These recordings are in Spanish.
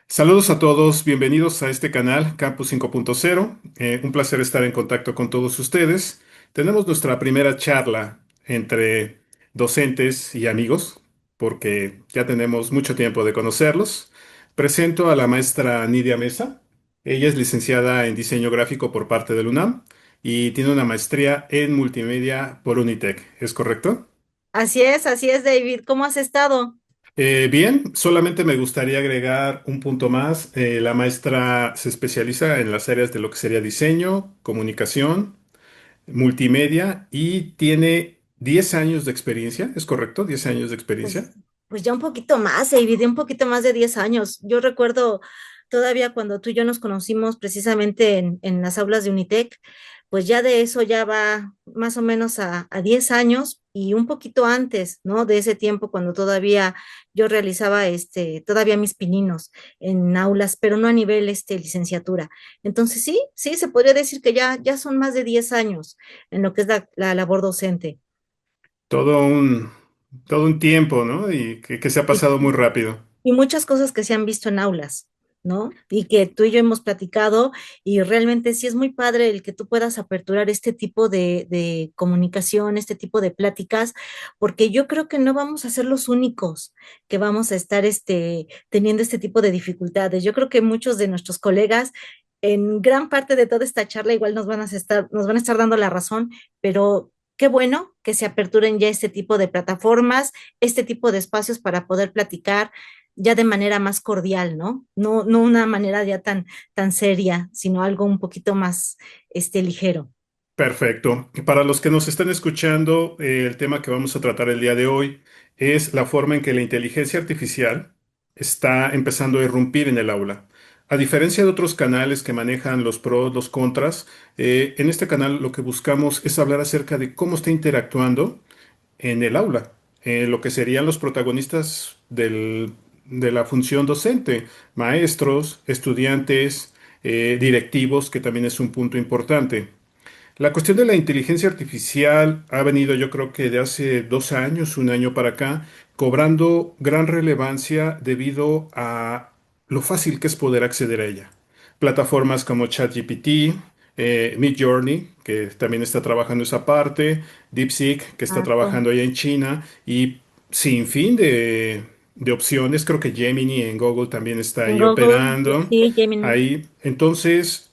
Saludos a todos, bienvenidos a este canal Campus 5.0. Un placer estar en contacto con todos ustedes. Tenemos nuestra primera charla entre docentes y amigos, porque ya tenemos mucho tiempo de conocerlos. Presento a la maestra Nidia Mesa. Ella es licenciada en diseño gráfico por parte del UNAM y tiene una maestría en multimedia por Unitec. ¿Es correcto? Así es, David. ¿Cómo has estado? Bien, solamente me gustaría agregar un punto más. La maestra se especializa en las áreas de lo que sería diseño, comunicación, multimedia y tiene 10 años de experiencia, ¿es correcto? 10 años de experiencia. Pues, pues ya un poquito más, David, ya un poquito más de 10 años. Yo recuerdo todavía cuando tú y yo nos conocimos precisamente en las aulas de Unitec, pues ya de eso ya va más o menos a 10 años y un poquito antes, ¿no? De ese tiempo cuando todavía yo realizaba todavía mis pininos en aulas, pero no a nivel licenciatura. Entonces sí, se podría decir que ya son más de 10 años en lo que es la labor docente. Todo un, todo un tiempo, ¿no? Y que se ha pasado muy rápido. Y muchas cosas que se han visto en aulas, ¿no? Y que tú y yo hemos platicado y realmente sí es muy padre el que tú puedas aperturar este tipo de comunicación, este tipo de pláticas, porque yo creo que no vamos a ser los únicos que vamos a estar teniendo este tipo de dificultades. Yo creo que muchos de nuestros colegas en gran parte de toda esta charla igual nos van a estar dando la razón, pero qué bueno que se aperturen ya este tipo de plataformas, este tipo de espacios para poder platicar ya de manera más cordial, ¿no? No una manera ya tan seria, sino algo un poquito más, ligero. Perfecto. Para los que nos están escuchando, el tema que vamos a tratar el día de hoy es la forma en que la inteligencia artificial está empezando a irrumpir en el aula. A diferencia de otros canales que manejan los pros, los contras, en este canal lo que buscamos es hablar acerca de cómo está interactuando en el aula, lo que serían los protagonistas de la función docente, maestros, estudiantes, directivos, que también es un punto importante. La cuestión de la inteligencia artificial ha venido, yo creo que de hace 2 años, un año para acá, cobrando gran relevancia debido a lo fácil que es poder acceder a ella. Plataformas como ChatGPT, Midjourney, que también está trabajando esa parte, DeepSeek, que está Exacto. trabajando allá en China, y sin fin de opciones. Creo que Gemini en Google también está En ahí Google, operando. sí, Gemini. Ahí, entonces,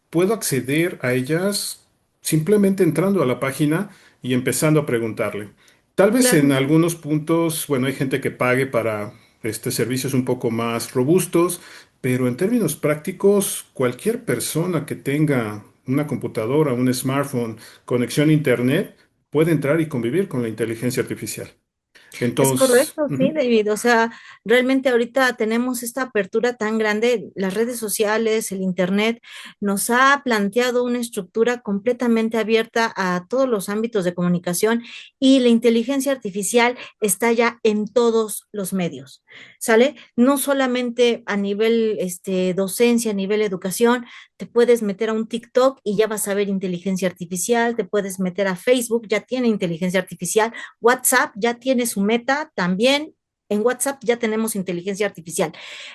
puedo acceder a ellas simplemente entrando a la página y empezando a preguntarle. Tal vez en Claro. algunos puntos, bueno, hay gente que pague para servicios un poco más robustos, pero en términos prácticos, cualquier persona que tenga una computadora, un smartphone, conexión a internet, puede entrar y convivir con la inteligencia artificial. Es Entonces, correcto, sí, ujú. David. O sea, realmente ahorita tenemos esta apertura tan grande, las redes sociales, el internet, nos ha planteado una estructura completamente abierta a todos los ámbitos de comunicación y la inteligencia artificial está ya en todos los medios, ¿sale? No solamente a nivel docencia, a nivel educación, te puedes meter a un TikTok y ya vas a ver inteligencia artificial, te puedes meter a Facebook, ya tiene inteligencia artificial. WhatsApp ya tiene su meta también. En WhatsApp ya tenemos inteligencia artificial.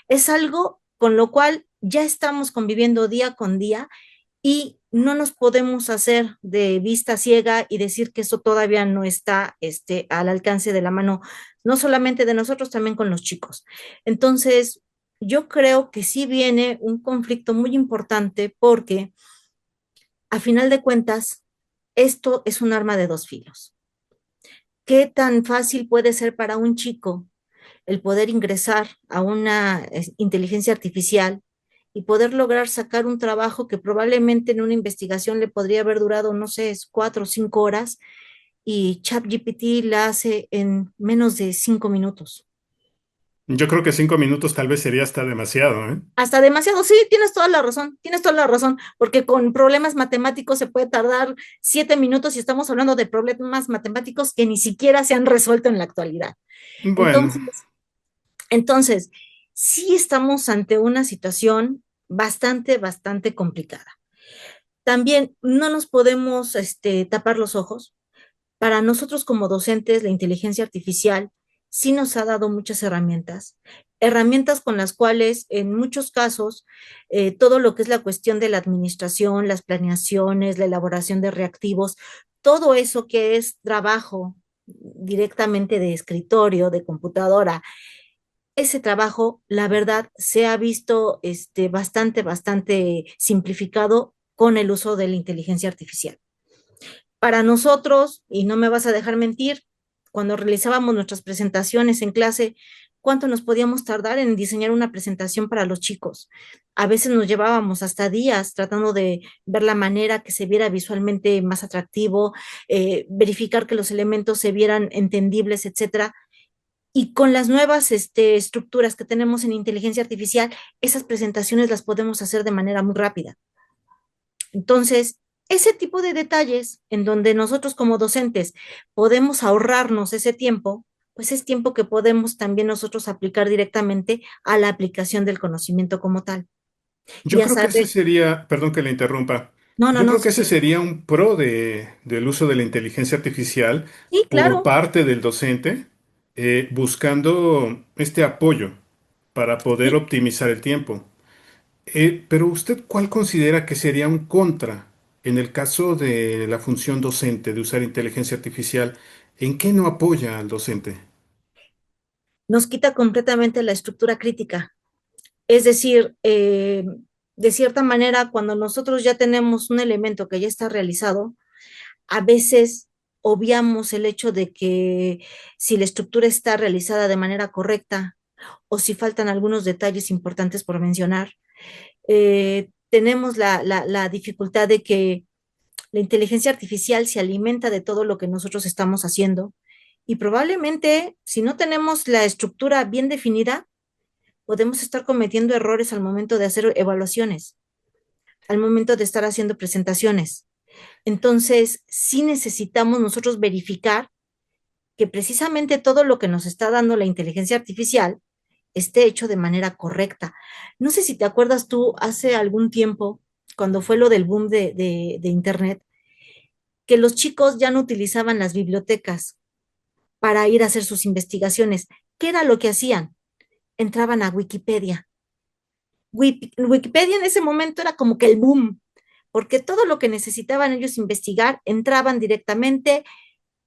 Es algo con lo cual ya estamos conviviendo día con día y no nos podemos hacer de vista ciega y decir que eso todavía no está al alcance de la mano, no solamente de nosotros, también con los chicos. Entonces, yo creo que sí viene un conflicto muy importante porque a final de cuentas, esto es un arma de dos filos. ¿Qué tan fácil puede ser para un chico el poder ingresar a una inteligencia artificial y poder lograr sacar un trabajo que probablemente en una investigación le podría haber durado, no sé, 4 o 5 horas y ChatGPT la hace en menos de 5 minutos? Yo creo que 5 minutos tal vez sería hasta demasiado, ¿eh? Hasta demasiado, sí, tienes toda la razón, porque con problemas matemáticos se puede tardar 7 minutos y estamos hablando de problemas matemáticos que ni siquiera se han resuelto en la actualidad. Bueno. Entonces, Entonces, sí estamos ante una situación bastante complicada. También no nos podemos tapar los ojos. Para nosotros como docentes, la inteligencia artificial sí nos ha dado muchas herramientas, herramientas con las cuales en muchos casos todo lo que es la cuestión de la administración, las planeaciones, la elaboración de reactivos, todo eso que es trabajo directamente de escritorio, de computadora, ese trabajo, la verdad, se ha visto bastante simplificado con el uso de la inteligencia artificial. Para nosotros, y no me vas a dejar mentir, cuando realizábamos nuestras presentaciones en clase, ¿cuánto nos podíamos tardar en diseñar una presentación para los chicos? A veces nos llevábamos hasta días tratando de ver la manera que se viera visualmente más atractivo, verificar que los elementos se vieran entendibles, etcétera. Y con las nuevas estructuras que tenemos en inteligencia artificial, esas presentaciones las podemos hacer de manera muy rápida. Entonces, ese tipo de detalles en donde nosotros como docentes podemos ahorrarnos ese tiempo, pues es tiempo que podemos también nosotros aplicar directamente a la aplicación del conocimiento como tal. Yo Y a creo que ese saber, sería, perdón que le interrumpa, no, no, yo no, creo que sí, ese sí, sería un pro del uso de la inteligencia artificial sí, por claro. parte del docente, buscando este apoyo para poder Sí. optimizar el tiempo. Pero usted, ¿cuál considera que sería un contra en el caso de la función docente de usar inteligencia artificial? ¿En qué no apoya al docente? Nos quita completamente la estructura crítica. Es decir, de cierta manera, cuando nosotros ya tenemos un elemento que ya está realizado, a veces obviamos el hecho de que si la estructura está realizada de manera correcta o si faltan algunos detalles importantes por mencionar, tenemos la dificultad de que la inteligencia artificial se alimenta de todo lo que nosotros estamos haciendo y probablemente si no tenemos la estructura bien definida, podemos estar cometiendo errores al momento de hacer evaluaciones, al momento de estar haciendo presentaciones. Entonces, sí necesitamos nosotros verificar que precisamente todo lo que nos está dando la inteligencia artificial esté hecho de manera correcta. No sé si te acuerdas tú hace algún tiempo, cuando fue lo del boom de Internet, que los chicos ya no utilizaban las bibliotecas para ir a hacer sus investigaciones. ¿Qué era lo que hacían? Entraban a Wikipedia. Wikipedia en ese momento era como que el boom, porque todo lo que necesitaban ellos investigar entraban directamente,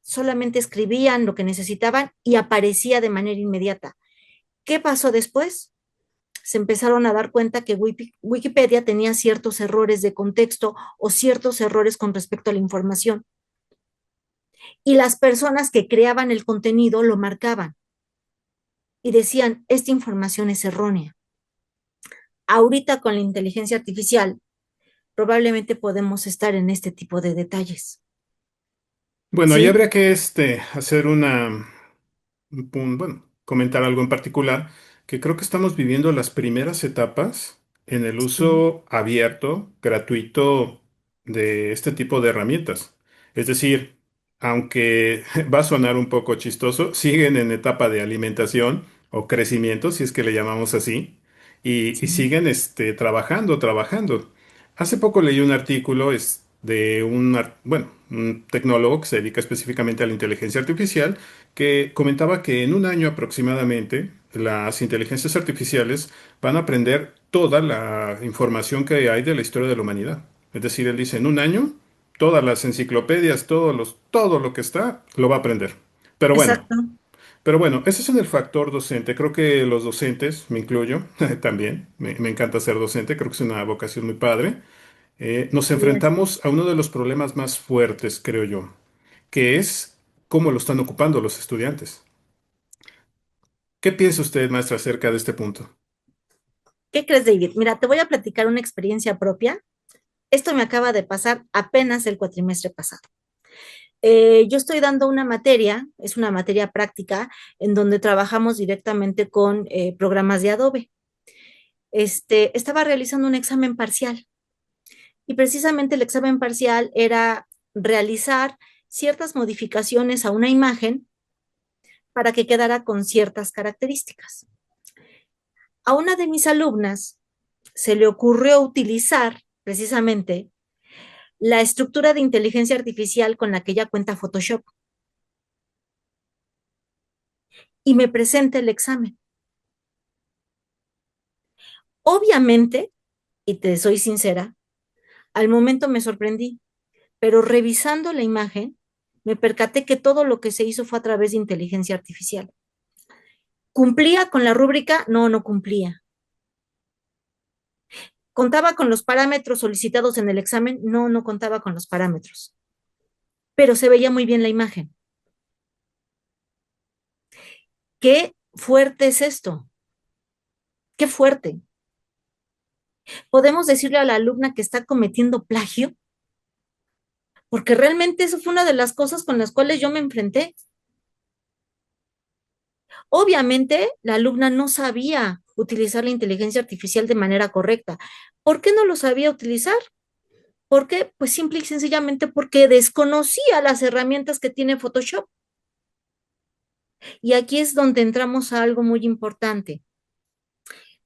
solamente escribían lo que necesitaban y aparecía de manera inmediata. ¿Qué pasó después? Se empezaron a dar cuenta que Wikipedia tenía ciertos errores de contexto o ciertos errores con respecto a la información. Y las personas que creaban el contenido lo marcaban y decían, esta información es errónea. Ahorita con la inteligencia artificial, probablemente podemos estar en este tipo de detalles. Bueno, ahí ¿Sí? habría que hacer bueno, comentar algo en particular, que creo que estamos viviendo las primeras etapas en el Sí, uso abierto, gratuito de este tipo de herramientas. Es decir, aunque va a sonar un poco chistoso, siguen en etapa de alimentación o crecimiento, si es que le llamamos así, y sí, siguen trabajando. Hace poco leí un artículo de bueno, un tecnólogo que se dedica específicamente a la inteligencia artificial que comentaba que en un año aproximadamente las inteligencias artificiales van a aprender toda la información que hay de la historia de la humanidad. Es decir, él dice, en un año, todas las enciclopedias, todo lo que está, lo va a aprender. Pero bueno, exacto, pero bueno, ese es en el factor docente. Creo que los docentes, me incluyo también, me encanta ser docente, creo que es una vocación muy padre. Nos así es. enfrentamos a uno de los problemas más fuertes, creo yo, que es cómo lo están ocupando los estudiantes. ¿Qué piensa usted, maestra, acerca de este punto? ¿Qué crees, David? Mira, te voy a platicar una experiencia propia. Esto me acaba de pasar apenas el cuatrimestre pasado. Yo estoy dando una materia, es una materia práctica, en donde trabajamos directamente con programas de Adobe. Estaba realizando un examen parcial y precisamente el examen parcial era realizar ciertas modificaciones a una imagen para que quedara con ciertas características. A una de mis alumnas se le ocurrió utilizar precisamente la estructura de inteligencia artificial con la que ella cuenta Photoshop y me presenta el examen. Obviamente, y te soy sincera, al momento me sorprendí, pero revisando la imagen, me percaté que todo lo que se hizo fue a través de inteligencia artificial. ¿Cumplía con la rúbrica? No, no cumplía. ¿Contaba con los parámetros solicitados en el examen? No, no contaba con los parámetros, pero se veía muy bien la imagen. Qué fuerte es esto, qué fuerte. ¿Podemos decirle a la alumna que está cometiendo plagio? Porque realmente eso fue una de las cosas con las cuales yo me enfrenté. Obviamente, la alumna no sabía utilizar la inteligencia artificial de manera correcta. ¿Por qué no lo sabía utilizar? ¿Por qué? Pues simple y sencillamente porque desconocía las herramientas que tiene Photoshop. Y aquí es donde entramos a algo muy importante.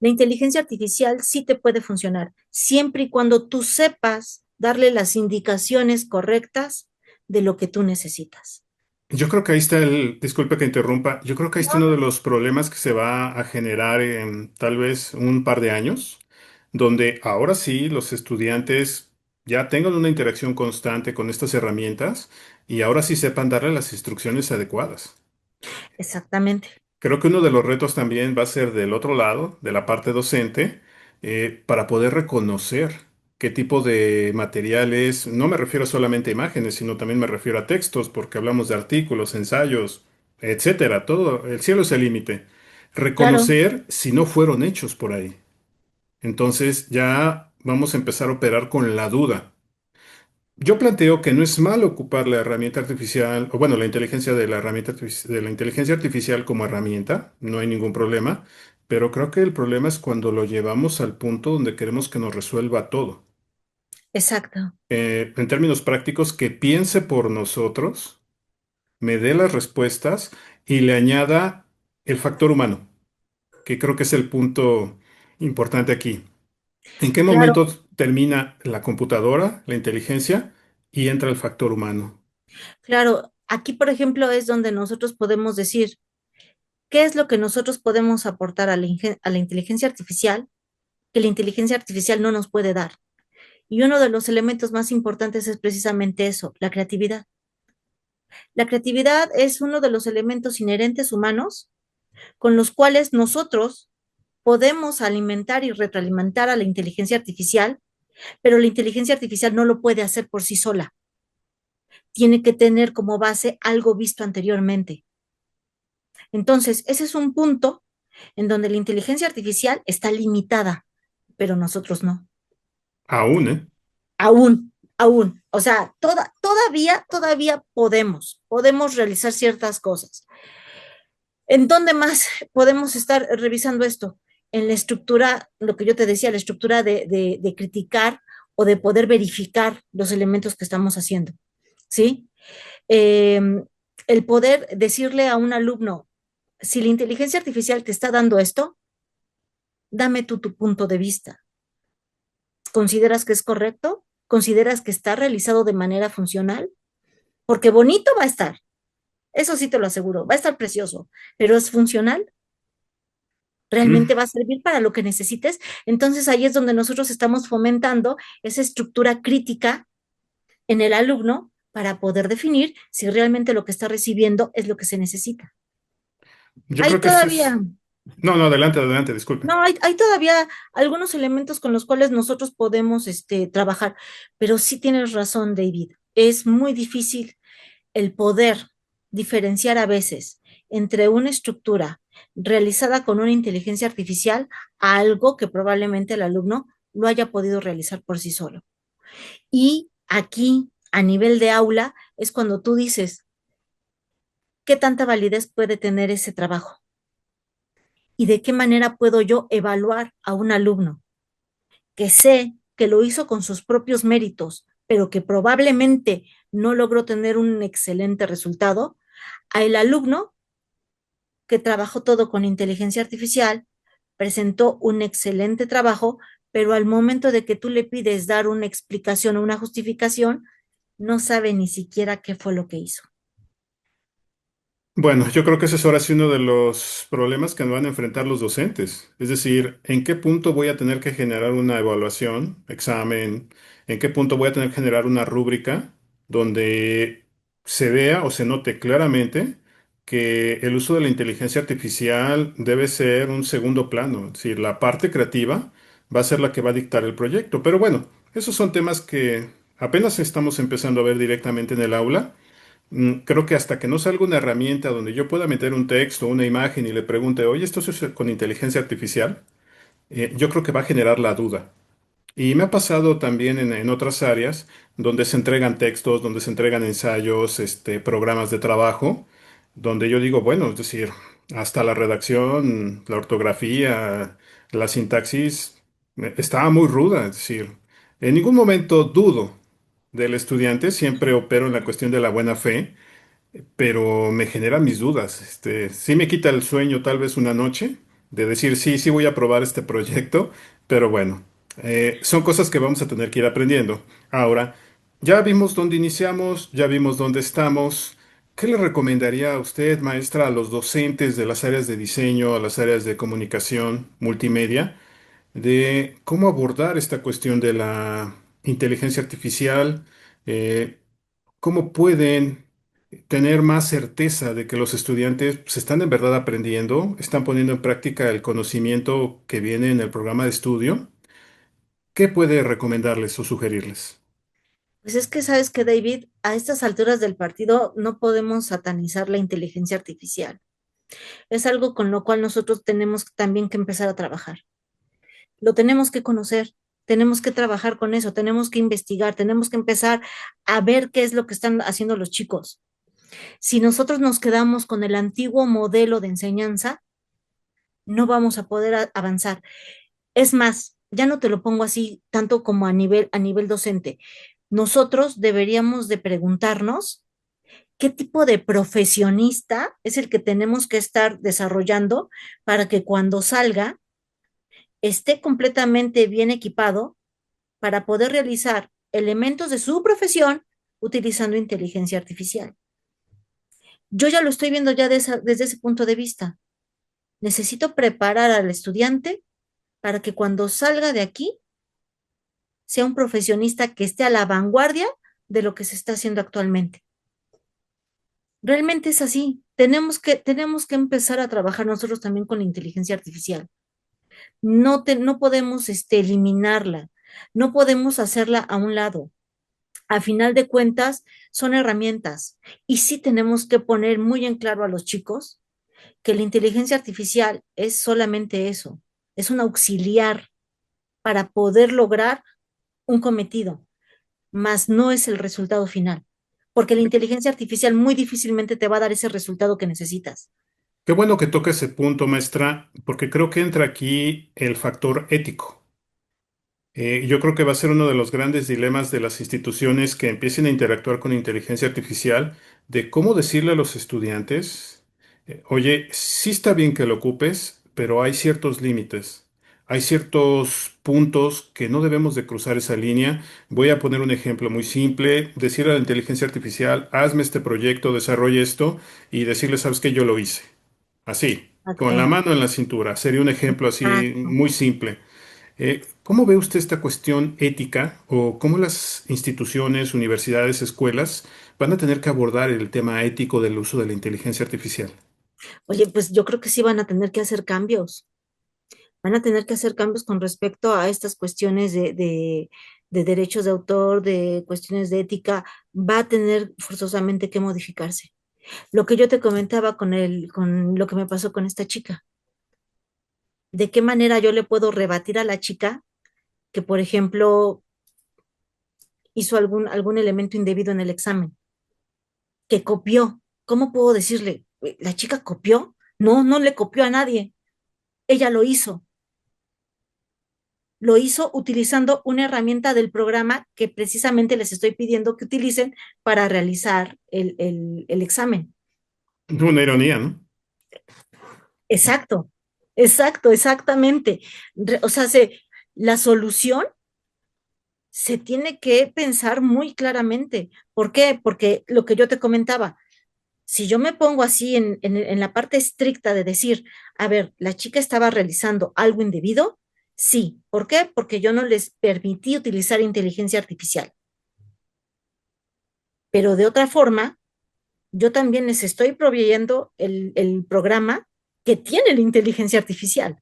La inteligencia artificial sí te puede funcionar, siempre y cuando tú sepas darle las indicaciones correctas de lo que tú necesitas. Yo creo que ahí está disculpe que interrumpa, yo creo que ahí está No, uno de no. los problemas que se va a generar en tal vez un par de años, donde ahora sí los estudiantes ya tengan una interacción constante con estas herramientas y ahora sí sepan darle las instrucciones adecuadas. Exactamente. Creo que uno de los retos también va a ser del otro lado, de la parte docente, para poder reconocer qué tipo de materiales, no me refiero solamente a imágenes, sino también me refiero a textos, porque hablamos de artículos, ensayos, etcétera, todo, el cielo es el límite. Claro, Reconocer si no fueron hechos por ahí. Entonces ya vamos a empezar a operar con la duda. Yo planteo que no es malo ocupar la herramienta artificial, o bueno, la inteligencia de la de la inteligencia artificial como herramienta, no hay ningún problema, pero creo que el problema es cuando lo llevamos al punto donde queremos que nos resuelva todo. exacto. En términos prácticos, que piense por nosotros, me dé las respuestas y le añada el factor humano, que creo que es el punto importante aquí. ¿En qué Claro, momento termina la computadora, la inteligencia, y entra el factor humano? claro. Aquí, por ejemplo, es donde nosotros podemos decir, ¿qué es lo que nosotros podemos aportar a a la inteligencia artificial que la inteligencia artificial no nos puede dar? Y uno de los elementos más importantes es precisamente eso, la creatividad. La creatividad es uno de los elementos inherentes humanos con los cuales nosotros podemos alimentar y retroalimentar a la inteligencia artificial, pero la inteligencia artificial no lo puede hacer por sí sola. Tiene que tener como base algo visto anteriormente. Entonces, ese es un punto en donde la inteligencia artificial está limitada, pero nosotros no. Aún, ¿eh? Aún. O sea, todavía podemos realizar ciertas cosas. ¿En dónde más podemos estar revisando esto? En la estructura, lo que yo te decía, la estructura de criticar o de poder verificar los elementos que estamos haciendo, ¿sí? Eh, el poder decirle a un alumno, si la inteligencia artificial te está dando esto, dame tú tu punto de vista. ¿Consideras que es correcto? ¿Consideras que está realizado de manera funcional? Porque bonito va a estar, eso sí te lo aseguro, va a estar precioso, pero ¿es funcional? Mm. ¿Realmente va a servir para lo que necesites? Entonces ahí es donde nosotros estamos fomentando esa estructura crítica en el alumno para poder definir si realmente lo que está recibiendo es lo que se necesita. Yo Hay creo que ese es... todavía, No, no, adelante, adelante, disculpe. no, hay todavía algunos elementos con los cuales nosotros podemos trabajar, pero sí tienes razón, David. Es muy difícil el poder diferenciar a veces entre una estructura realizada con una inteligencia artificial a algo que probablemente el alumno lo haya podido realizar por sí solo. Y aquí, a nivel de aula, es cuando tú dices, ¿qué tanta validez puede tener ese trabajo? ¿Y de qué manera puedo yo evaluar a un alumno que sé que lo hizo con sus propios méritos, pero que probablemente no logró tener un excelente resultado, a el alumno que trabajó todo con inteligencia artificial, presentó un excelente trabajo, pero al momento de que tú le pides dar una explicación o una justificación, no sabe ni siquiera qué fue lo que hizo. Bueno, yo creo que ese es ahora sí uno de los problemas que van a enfrentar los docentes. Es decir, ¿en qué punto voy a tener que generar una evaluación, examen? ¿En qué punto voy a tener que generar una rúbrica donde se vea o se note claramente que el uso de la inteligencia artificial debe ser un segundo plano? Es decir, la parte creativa va a ser la que va a dictar el proyecto. Pero bueno, esos son temas que apenas estamos empezando a ver directamente en el aula. Creo que hasta que no salga una herramienta donde yo pueda meter un texto, una imagen y le pregunte, oye, ¿esto se usa con inteligencia artificial? Yo creo que va a generar la duda. Y me ha pasado también en otras áreas donde se entregan textos, donde se entregan ensayos, programas de trabajo, donde yo digo, bueno, es decir, hasta la redacción, la ortografía, la sintaxis, estaba muy ruda. Es decir, en ningún momento dudo del estudiante, siempre opero en la cuestión de la buena fe, pero me genera mis dudas. Sí me quita el sueño tal vez una noche de decir, sí, sí voy a probar este proyecto, pero bueno, son cosas que vamos a tener que ir aprendiendo. Ahora, ya vimos dónde iniciamos, ya vimos dónde estamos. ¿Qué le recomendaría a usted, maestra, a los docentes de las áreas de diseño, a las áreas de comunicación, multimedia, de cómo abordar esta cuestión de la inteligencia artificial? Eh, ¿Cómo pueden tener más certeza de que los estudiantes se están en verdad aprendiendo, están poniendo en práctica el conocimiento que viene en el programa de estudio? ¿Qué puede recomendarles o sugerirles? Pues es que sabes que, David, a estas alturas del partido no podemos satanizar la inteligencia artificial. Es algo con lo cual nosotros tenemos también que empezar a trabajar. Lo tenemos que conocer, tenemos que trabajar con eso, tenemos que investigar, tenemos que empezar a ver qué es lo que están haciendo los chicos. Si nosotros nos quedamos con el antiguo modelo de enseñanza, no vamos a poder avanzar. Es más, ya no te lo pongo así tanto como a nivel docente. Nosotros deberíamos de preguntarnos qué tipo de profesionista es el que tenemos que estar desarrollando para que cuando salga esté completamente bien equipado para poder realizar elementos de su profesión utilizando inteligencia artificial. Yo ya lo estoy viendo ya desde ese punto de vista. Necesito preparar al estudiante para que cuando salga de aquí sea un profesionista que esté a la vanguardia de lo que se está haciendo actualmente. Realmente es así. Tenemos que empezar a trabajar nosotros también con la inteligencia artificial. No podemos eliminarla, no podemos hacerla a un lado. A final de cuentas, son herramientas. Y sí tenemos que poner muy en claro a los chicos que la inteligencia artificial es solamente eso, es un auxiliar para poder lograr un cometido, mas no es el resultado final, porque la inteligencia artificial muy difícilmente te va a dar ese resultado que necesitas. Qué bueno que toque ese punto, maestra, porque creo que entra aquí el factor ético. Yo creo que va a ser uno de los grandes dilemas de las instituciones que empiecen a interactuar con inteligencia artificial, de cómo decirle a los estudiantes, oye, sí está bien que lo ocupes, pero hay ciertos límites, hay ciertos puntos que no debemos de cruzar esa línea. Voy a poner un ejemplo muy simple, decirle a la inteligencia artificial, hazme este proyecto, desarrolle esto, y decirle, sabes que yo lo hice. Así, con la Exacto, mano en la cintura. Sería un ejemplo así exacto. muy simple. ¿Cómo ve usted esta cuestión ética o cómo las instituciones, universidades, escuelas van a tener que abordar el tema ético del uso de la inteligencia artificial? Oye, pues yo creo que sí van a tener que hacer cambios. Van a tener que hacer cambios con respecto a estas cuestiones de derechos de autor, de cuestiones de ética. Va a tener forzosamente que modificarse. Lo que yo te comentaba con lo que me pasó con esta chica. ¿De qué manera yo le puedo rebatir a la chica que, por ejemplo, hizo algún elemento indebido en el examen, que copió? ¿Cómo puedo decirle, la chica copió? No, no le copió a nadie. Ella lo hizo utilizando una herramienta del programa que precisamente les estoy pidiendo que utilicen para realizar el examen. Una ironía, ¿no? Exacto, exactamente. O sea, la solución se tiene que pensar muy claramente. ¿Por qué? Porque lo que yo te comentaba, Si yo me pongo así en la parte estricta de decir, a ver, la chica estaba realizando algo indebido, sí. ¿Por qué? Porque yo no les permití utilizar inteligencia artificial. Pero de otra forma, yo también les estoy proveyendo el programa que tiene la inteligencia artificial.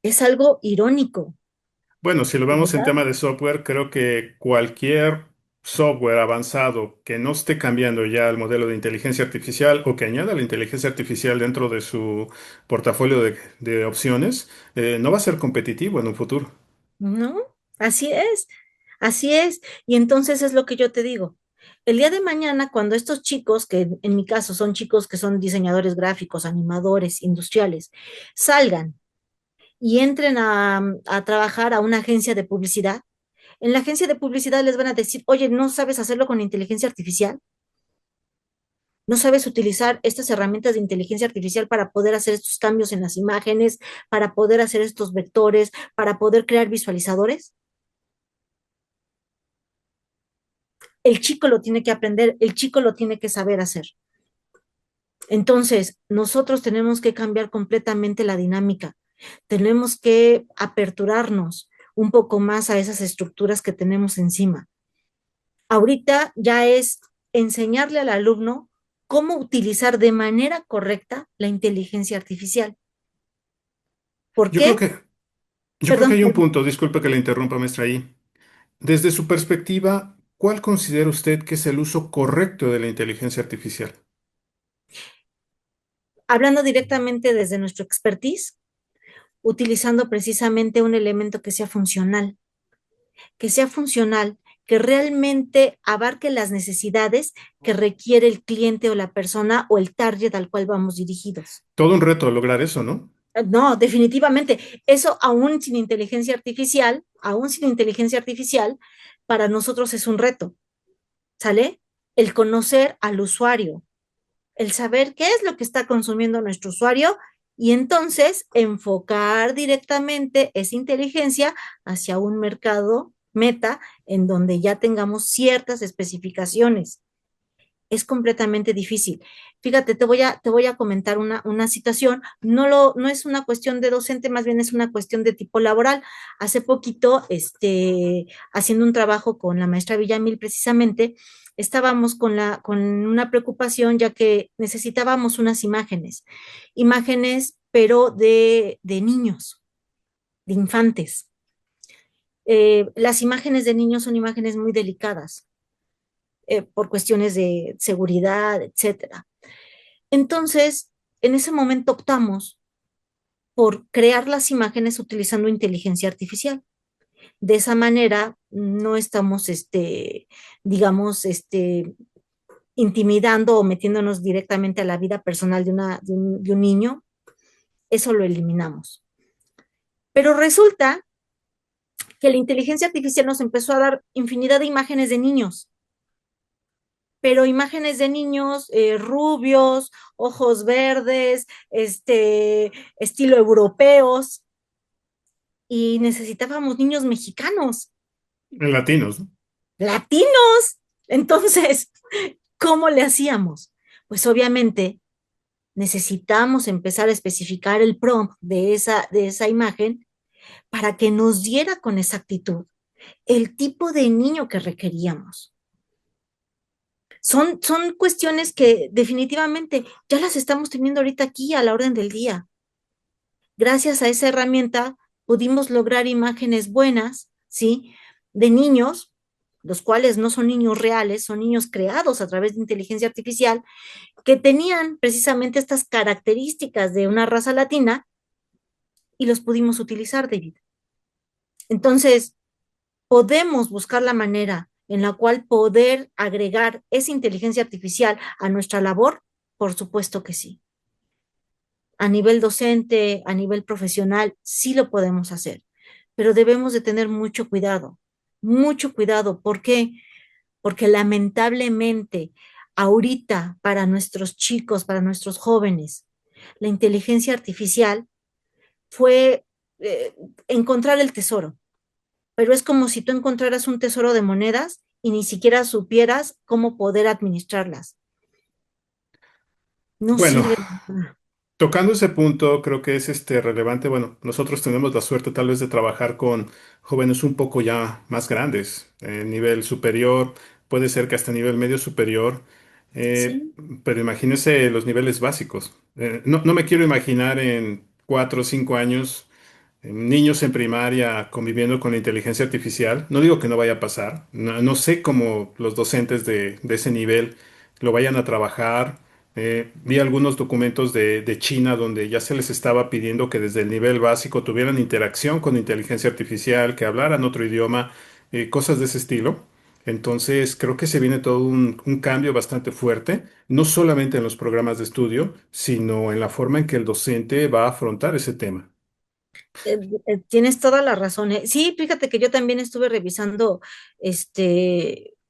Es algo irónico, Bueno, si lo vemos en ¿verdad? tema de software, creo que cualquier software avanzado que no esté cambiando ya el modelo de inteligencia artificial o que añada la inteligencia artificial dentro de su portafolio de opciones, no va a ser competitivo en un futuro. ¿No? Así es, así es. Y entonces es lo que yo te digo. El día de mañana, cuando estos chicos, que en mi caso son chicos que son diseñadores gráficos, animadores, industriales, salgan y entren a trabajar a una agencia de publicidad, en la agencia de publicidad les van a decir, oye, ¿no sabes hacerlo con inteligencia artificial? ¿No sabes utilizar estas herramientas de inteligencia artificial para poder hacer estos cambios en las imágenes, para poder hacer estos vectores, para poder crear visualizadores? El chico lo tiene que aprender, el chico lo tiene que saber hacer. Entonces, nosotros tenemos que cambiar completamente la dinámica, tenemos que aperturarnos un poco más a esas estructuras que tenemos encima. Ahorita ya es enseñarle al alumno cómo utilizar de manera correcta la inteligencia artificial. ¿Por Yo creo qué? que, yo creo que Perdón, hay un perdón. punto, disculpe que le interrumpa, maestra ahí. Desde su perspectiva, ¿cuál considera usted que es el uso correcto de la inteligencia artificial? Hablando directamente desde nuestro expertise, utilizando precisamente un elemento que sea funcional, que realmente abarque las necesidades que requiere el cliente o la persona o el target al cual vamos dirigidos. Todo un reto lograr eso, ¿no? No, definitivamente, eso aún sin inteligencia artificial, para nosotros es un reto, ¿sale? El conocer al usuario, el saber qué es lo que está consumiendo nuestro usuario y entonces enfocar directamente esa inteligencia hacia un mercado meta en donde ya tengamos ciertas especificaciones. Es completamente difícil. Fíjate, te voy a comentar una situación. No es una cuestión de docente, más bien es una cuestión de tipo laboral. Hace poquito, haciendo un trabajo con la maestra Villamil, precisamente, estábamos con una preocupación ya que necesitábamos unas imágenes, pero de niños, de infantes. Las imágenes de niños son imágenes muy delicadas por cuestiones de seguridad, etcétera. Entonces, en ese momento optamos por crear las imágenes utilizando inteligencia artificial. De esa manera no estamos, digamos, intimidando o metiéndonos directamente a la vida personal de un niño. Eso lo eliminamos. Pero resulta que la inteligencia artificial nos empezó a dar infinidad de imágenes de niños, pero imágenes de niños rubios, ojos verdes, estilo europeos, y necesitábamos niños mexicanos, En latinos, ¿no? latinos. Entonces, ¿cómo le hacíamos? Pues obviamente necesitamos empezar a especificar el prompt de esa imagen para que nos diera con exactitud el tipo de niño que requeríamos. Son cuestiones que definitivamente ya las estamos teniendo ahorita aquí a la orden del día. Gracias a esa herramienta pudimos lograr imágenes buenas, ¿sí? De niños, los cuales no son niños reales, son niños creados a través de inteligencia artificial, que tenían precisamente estas características de una raza latina y los pudimos utilizar, David. Entonces, podemos buscar la manera en la cual poder agregar esa inteligencia artificial a nuestra labor, por supuesto que sí. A nivel docente, a nivel profesional, sí lo podemos hacer, pero debemos de tener mucho cuidado, mucho cuidado. ¿Por qué? Porque lamentablemente ahorita para nuestros chicos, para nuestros jóvenes, la inteligencia artificial fue encontrar el tesoro, pero es como si tú encontraras un tesoro de monedas y ni siquiera supieras cómo poder administrarlas. No Bueno, sirve de nada. tocando ese punto, creo que es relevante. Bueno, nosotros tenemos la suerte tal vez de trabajar con jóvenes un poco ya más grandes, nivel superior, puede ser que hasta nivel medio superior, eh, Sí. pero imagínese los niveles básicos. No me quiero imaginar en 4 o 5 años niños en primaria conviviendo con la inteligencia artificial. No digo que no vaya a pasar. No sé cómo los docentes de ese nivel lo vayan a trabajar. Vi algunos documentos de China donde ya se les estaba pidiendo que desde el nivel básico tuvieran interacción con inteligencia artificial, que hablaran otro idioma, cosas de ese estilo. Entonces, creo que se viene todo un cambio bastante fuerte, no solamente en los programas de estudio, sino en la forma en que el docente va a afrontar ese tema. Tienes toda la razón. Sí, fíjate que yo también estuve revisando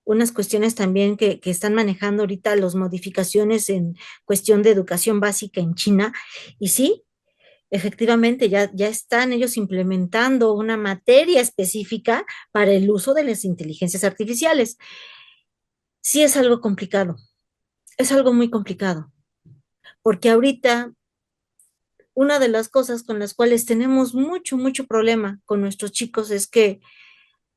unas cuestiones también que están manejando ahorita las modificaciones en cuestión de educación básica en China. Y sí, efectivamente, ya están ellos implementando una materia específica para el uso de las inteligencias artificiales. Sí es algo complicado, es algo muy complicado, porque ahorita una de las cosas con las cuales tenemos mucho problema con nuestros chicos es que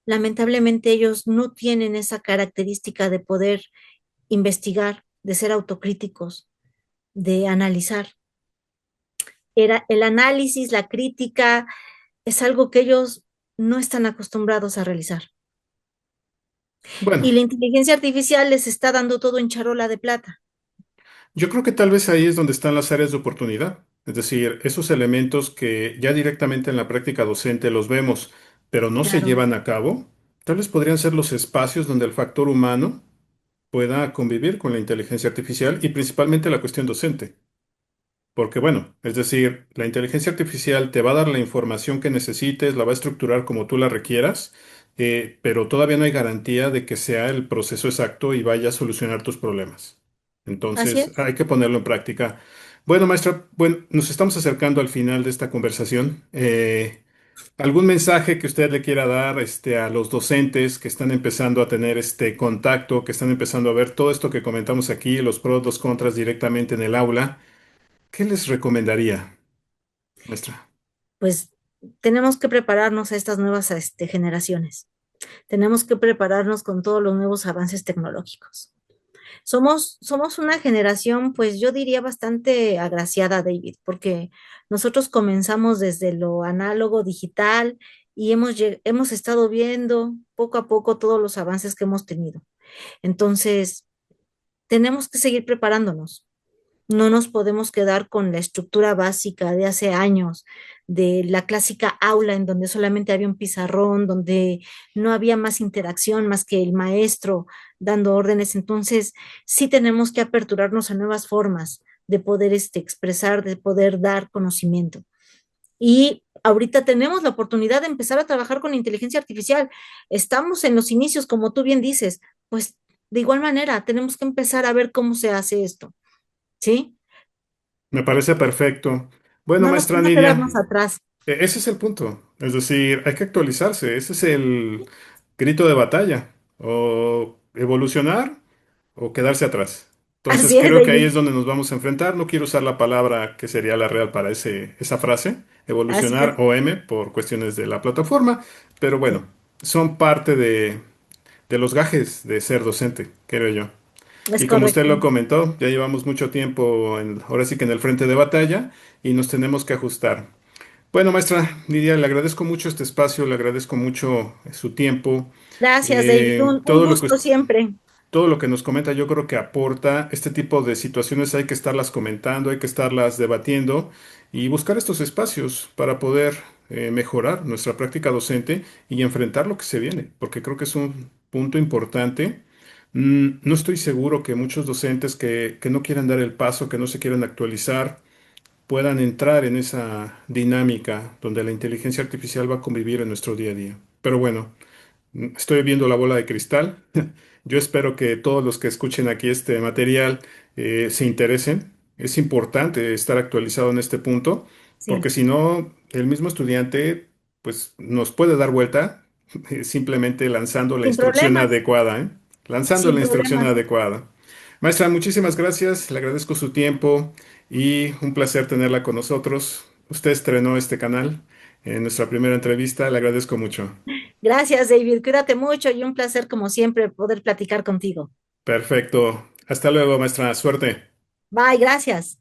lamentablemente ellos no tienen esa característica de poder investigar, de ser autocríticos, de analizar. Era el análisis, la crítica, es algo que ellos no están acostumbrados a realizar. Y Bueno. la inteligencia artificial les está dando todo en charola de plata. Yo creo que tal vez ahí es donde están las áreas de oportunidad. Es decir, esos elementos que ya directamente en la práctica docente los vemos, pero no se Claro, llevan a cabo, tal vez podrían ser los espacios donde el factor humano pueda convivir con la inteligencia artificial y principalmente la cuestión docente. Porque bueno, es decir, la inteligencia artificial te va a dar la información que necesites, la va a estructurar como tú la requieras, pero todavía no hay garantía de que sea el proceso exacto y vaya a solucionar tus problemas. así Entonces, es. hay que ponerlo en práctica. Bueno, maestra, bueno, nos estamos acercando al final de esta conversación. ¿Algún mensaje que usted le quiera dar, a los docentes que están empezando a tener este contacto, que están empezando a ver todo esto que comentamos aquí, los pros, los contras directamente en el aula? ¿Qué les recomendaría, maestra? Pues tenemos que prepararnos a estas nuevas generaciones. Tenemos que prepararnos con todos los nuevos avances tecnológicos. Somos una generación, pues yo diría bastante agraciada, David, porque nosotros comenzamos desde lo análogo digital y hemos estado viendo poco a poco todos los avances que hemos tenido. Entonces, tenemos que seguir preparándonos. No nos podemos quedar con la estructura básica de hace años, de la clásica aula en donde solamente había un pizarrón, donde no había más interacción más que el maestro dando órdenes. Entonces, sí tenemos que aperturarnos a nuevas formas de poder expresar, de poder dar conocimiento. Y ahorita tenemos la oportunidad de empezar a trabajar con inteligencia artificial. Estamos en los inicios, como tú bien dices, pues de igual manera tenemos que empezar a ver cómo se hace esto, ¿sí? Me parece perfecto. Bueno, No, maestra no quedarnos Nidia, atrás. ese es el punto. Es decir, hay que actualizarse. Ese es el grito de batalla. O evolucionar o quedarse atrás. Entonces Así es, creo que ahí David. es donde nos vamos a enfrentar. No quiero usar la palabra que sería la real para esa frase, Así evolucionar es. o M por cuestiones de la plataforma, pero Sí, bueno, son parte de los gajes de ser docente, creo yo. es Y como usted correcto. lo comentó, ya llevamos mucho tiempo, ahora sí que en el frente de batalla y nos tenemos que ajustar. Bueno, maestra Lidia, le agradezco mucho este espacio, le agradezco mucho su tiempo. Gracias, David. Eh, Un todo lo que, gusto siempre. todo lo que nos comenta yo creo que aporta. Este tipo de situaciones hay que estarlas comentando, hay que estarlas debatiendo y buscar estos espacios para poder mejorar nuestra práctica docente y enfrentar lo que se viene, porque creo que es un punto importante. No estoy seguro que muchos docentes que no quieran dar el paso, que no se quieran actualizar, puedan entrar en esa dinámica donde la inteligencia artificial va a convivir en nuestro día a día. Pero bueno. Estoy viendo la bola de cristal. Yo espero que todos los que escuchen aquí este material se interesen. Es importante estar actualizado en este punto, porque Sí, si no, el mismo estudiante pues nos puede dar vuelta simplemente lanzando la Sin instrucción problema, adecuada, ¿eh? Lanzando sin la instrucción problema. adecuada. Maestra, muchísimas gracias, le agradezco su tiempo y un placer tenerla con nosotros. Usted estrenó este canal en nuestra primera entrevista, le agradezco mucho. Gracias, David. Cuídate mucho y un placer, como siempre, poder platicar contigo. Perfecto. Hasta luego, maestra. Suerte. Bye, gracias.